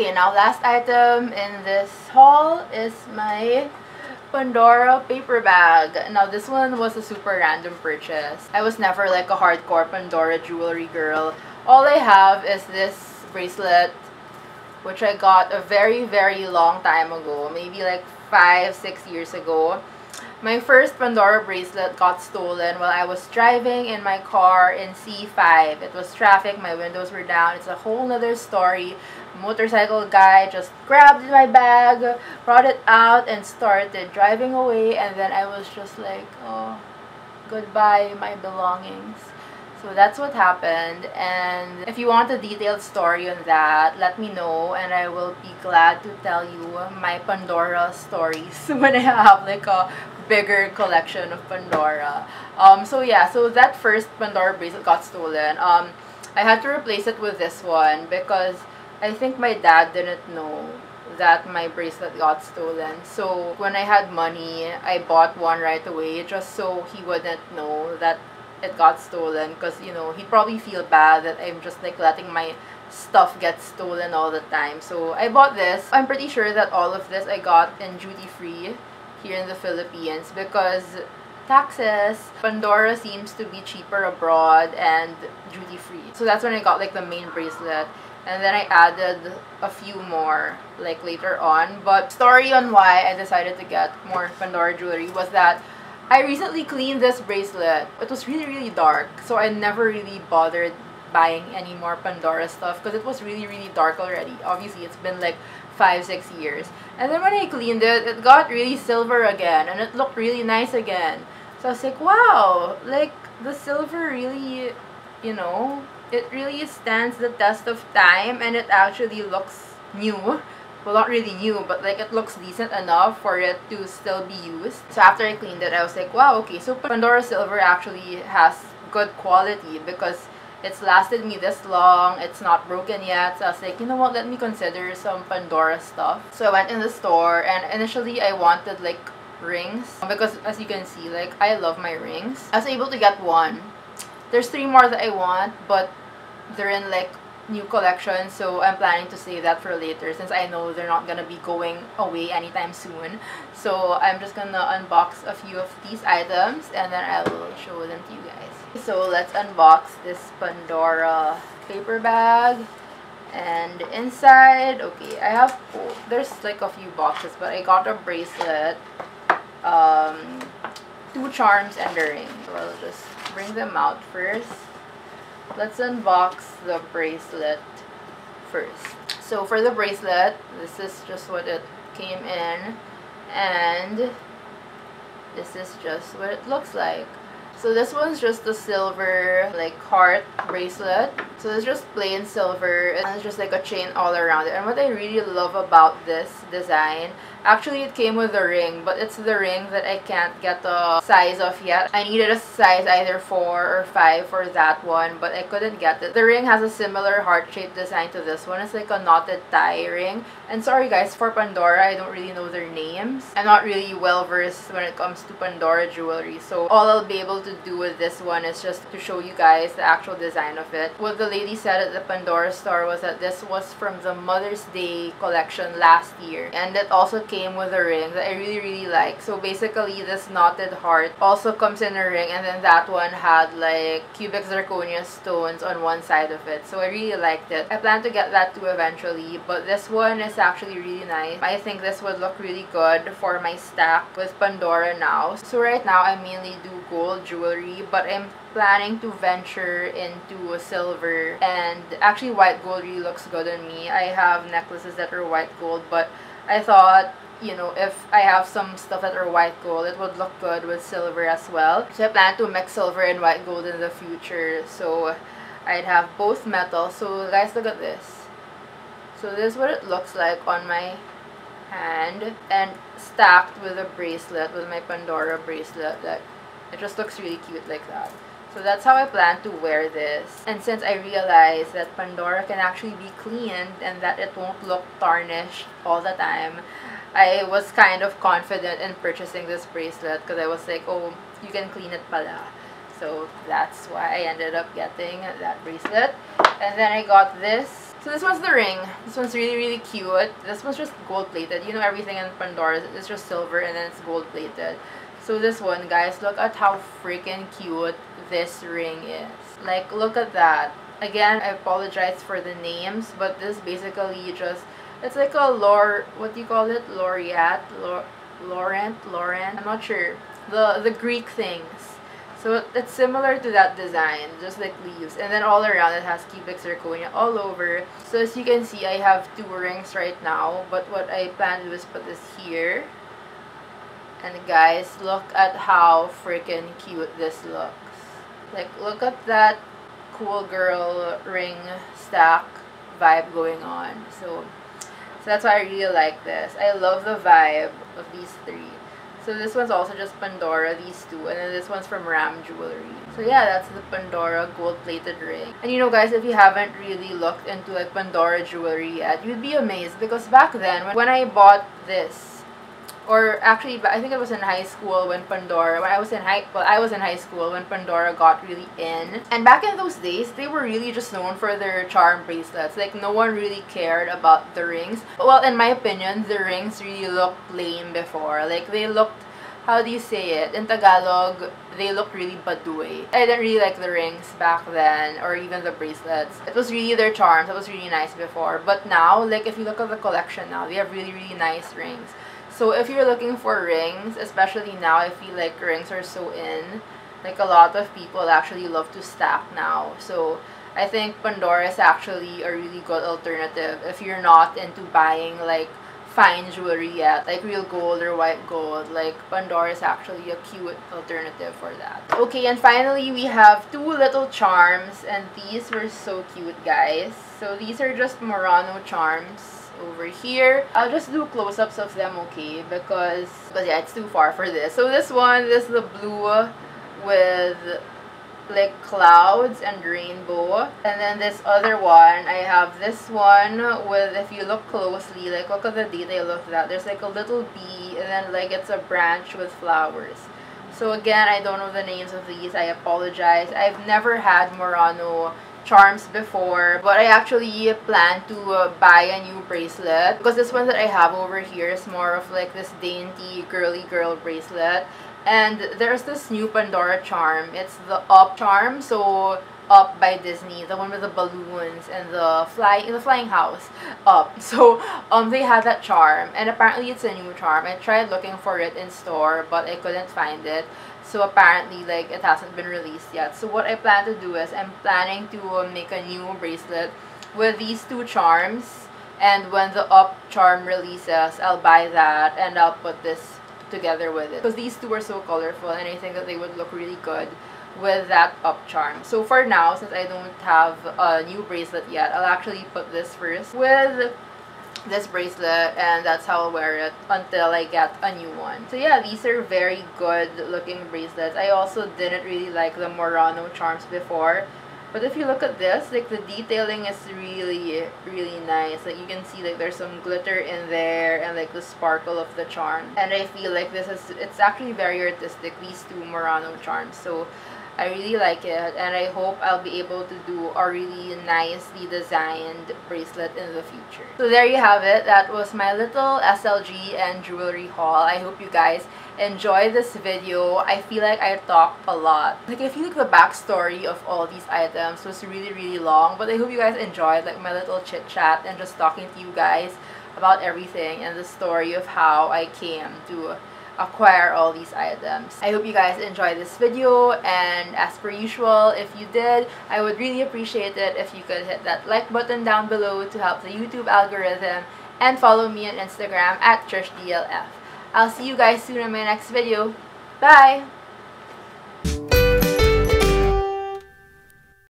Okay, now last item in this haul is my Pandora paper bag. Now this one was a super random purchase. I was never like a hardcore Pandora jewelry girl. All I have is this bracelet, which I got a very long time ago, maybe like 5-6 years ago. My first Pandora bracelet got stolen while I was driving in my car in C5. It was traffic, my windows were down. It's a whole nother story. Motorcycle guy just grabbed my bag, brought it out, and started driving away. And then I was just like, oh, goodbye my belongings. So that's what happened, and if you want a detailed story on that, let me know and I will be glad to tell you my Pandora stories when I have like a bigger collection of Pandora. So yeah, so that first Pandora bracelet got stolen. I had to replace it with this one because I think my dad didn't know that my bracelet got stolen. So when I had money, I bought one right away just so he wouldn't know that it got stolen, because you know he'd probably feel bad that I'm just like letting my stuff get stolen all the time. So I bought this. I'm pretty sure that all of this I got in duty free here in the Philippines because taxes. Pandora seems to be cheaper abroad and duty free. So that's when I got like the main bracelet, and then I added a few more like later on. But story on why I decided to get more Pandora jewelry was that I recently cleaned this bracelet. It was really dark, so I never really bothered buying any more Pandora stuff because it was really dark already. Obviously, it's been like 5-6 years. And then when I cleaned it, it got really silver again, and it looked really nice again. So I was like, wow, like the silver really, you know, it really stands the test of time, and it actually looks new. Well, not really new, but like it looks decent enough for it to still be used. So after I cleaned it, I was like, wow, okay, so Pandora silver actually has good quality because it's lasted me this long. It's not broken yet. So I was like, you know what, let me consider some Pandora stuff. So I went in the store, and initially I wanted like rings because as you can see, like I love my rings. I was able to get one. There's 3 more that I want, but they're in like new collection, so I'm planning to save that for later since I know they're not gonna be going away anytime soon. So I'm just gonna unbox a few of these items and then I will show them to you guys. So let's unbox this Pandora paper bag. And inside, okay, I have, there's like a few boxes, but I got a bracelet, 2 charms and a ring. So I'll just bring them out first. Let's unbox the bracelet first. So for the bracelet, this is just what it came in, and this is just what it looks like. So this one's just a silver like heart bracelet. So it's just plain silver, and it's just like a chain all around it. And what I really love about this design, actually it came with a ring, but it's the ring that I can't get the size of yet. I needed a size either 4 or 5 for that one, but I couldn't get it. The ring has a similar heart-shaped design to this one. It's like a knotted tie ring. And sorry guys, for Pandora, I don't really know their names. I'm not really well versed when it comes to Pandora jewelry, so all I'll be able to do with this one is just to show you guys the actual design of it. What the lady said at the Pandora store was that this was from the Mother's Day collection last year, and it also came with a ring that I really like. So basically this knotted heart also comes in a ring, and then that one had like cubic zirconia stones on one side of it. So I really liked it. I plan to get that too eventually, but this one is actually really nice. I think this would look really good for my stack with Pandora now. So right now I mainly do gold jewelry, but I'm planning to venture into silver, and actually white gold really looks good on me. I have necklaces that are white gold, but I thought, you know, if I have some stuff that are white gold, it would look good with silver as well. So I plan to mix silver and white gold in the future, so I'd have both metals. So guys, look at this. So this is what it looks like on my hand, and stacked with a bracelet, with my Pandora bracelet. Like, it just looks really cute like that. So that's how I plan to wear this. And since I realized that Pandora can actually be cleaned and that it won't look tarnished all the time, I was kind of confident in purchasing this bracelet because I was like, oh, you can clean it pala. So that's why I ended up getting that bracelet. And then I got this So this one's the ring. This one's really, really cute. This one's just gold plated. You know, everything in Pandora is just silver and then it's gold plated. So this one, guys, look at how freaking cute this ring is. Like, look at that. Again, I apologize for the names, but this basically just, it's like a what do you call it? Laureate? Laurent? I'm not sure. The Greek things. So it's similar to that design, just like leaves. And then all around it has cubic zirconia all over. So as you can see, I have 2 rings right now. But what I plan to do is put this here. And guys, look at how freaking cute this looks. Like, look at that cool girl ring stack vibe going on. So that's why I really like this. I love the vibe of these 3. So this one's also just Pandora, these 2, and then this one's from Ram Jewelry. So yeah, that's the Pandora gold-plated ring. And you know, guys, if you haven't really looked into like Pandora jewelry yet, you'd be amazed because back then when I bought this, or actually, I think it was in high school when Pandora, I was in high school when Pandora got really in. And back in those days, they were really just known for their charm bracelets. Like, no one really cared about the rings. Well, in my opinion, the rings really looked lame before. Like, they looked, how do you say it? In Tagalog, they looked really baduy. I didn't really like the rings back then, or even the bracelets. It was really their charms. It was really nice before. But now, like, if you look at the collection now, they have really, really nice rings. So if you're looking for rings, especially now, I feel like rings are so in. Like, a lot of people actually love to stack now. So I think Pandora is actually a really good alternative if you're not into buying like fine jewelry yet, like real gold or white gold. Like, Pandora is actually a cute alternative for that. Okay, and finally we have 2 little charms, and these were so cute, guys. So these are just Murano charms over here. I'll just do close-ups of them, okay, because yeah, it's too far for this. So this is the blue with like clouds and rainbow, and then this other one, I have this one with, if you look closely, like look at the detail of that, there's like a little bee and then like it's a branch with flowers. So again, I don't know the names of these, I apologize. I've never had Murano charms before, but I actually plan to buy a new bracelet because this one that I have over here is more of like this dainty girly girl bracelet. And there's this new Pandora charm. It's the Up charm, so Up by Disney, the one with the balloons and the flying house, Up. So they had that charm, and apparently it's a new charm. I tried looking for it in store, but I couldn't find it. So apparently, like, it hasn't been released yet. So what I plan to do is I'm planning to make a new bracelet with these 2 charms, and when the Up charm releases, I'll buy that and I'll put this together with it because these 2 are so colorful, and I think that they would look really good with that Up charm. So for now, since I don't have a new bracelet yet, I'll actually put this first with this bracelet, and that's how I'll wear it until I get a new one. So yeah, these are very good looking bracelets. I also didn't really like the Murano charms before, but if you look at this, like, the detailing is really, really nice. Like, you can see like there's some glitter in there and like the sparkle of the charm, and I feel like it's actually very artistic, these 2 Murano charms. So I really like it, and I hope I'll be able to do a really nicely designed bracelet in the future. So there you have it. That was my little SLG and jewelry haul. I hope you guys enjoy this video. I feel like I talked a lot. Like, I feel like the backstory of all these items was really, really long, but I hope you guys enjoyed like my little chit chat and just talking to you guys about everything and the story of how I came to acquire all these items. I hope you guys enjoyed this video, and as per usual, if you did, I would really appreciate it if you could hit that like button down below to help the YouTube algorithm, and follow me on Instagram at TrishDLF. I'll see you guys soon in my next video. Bye!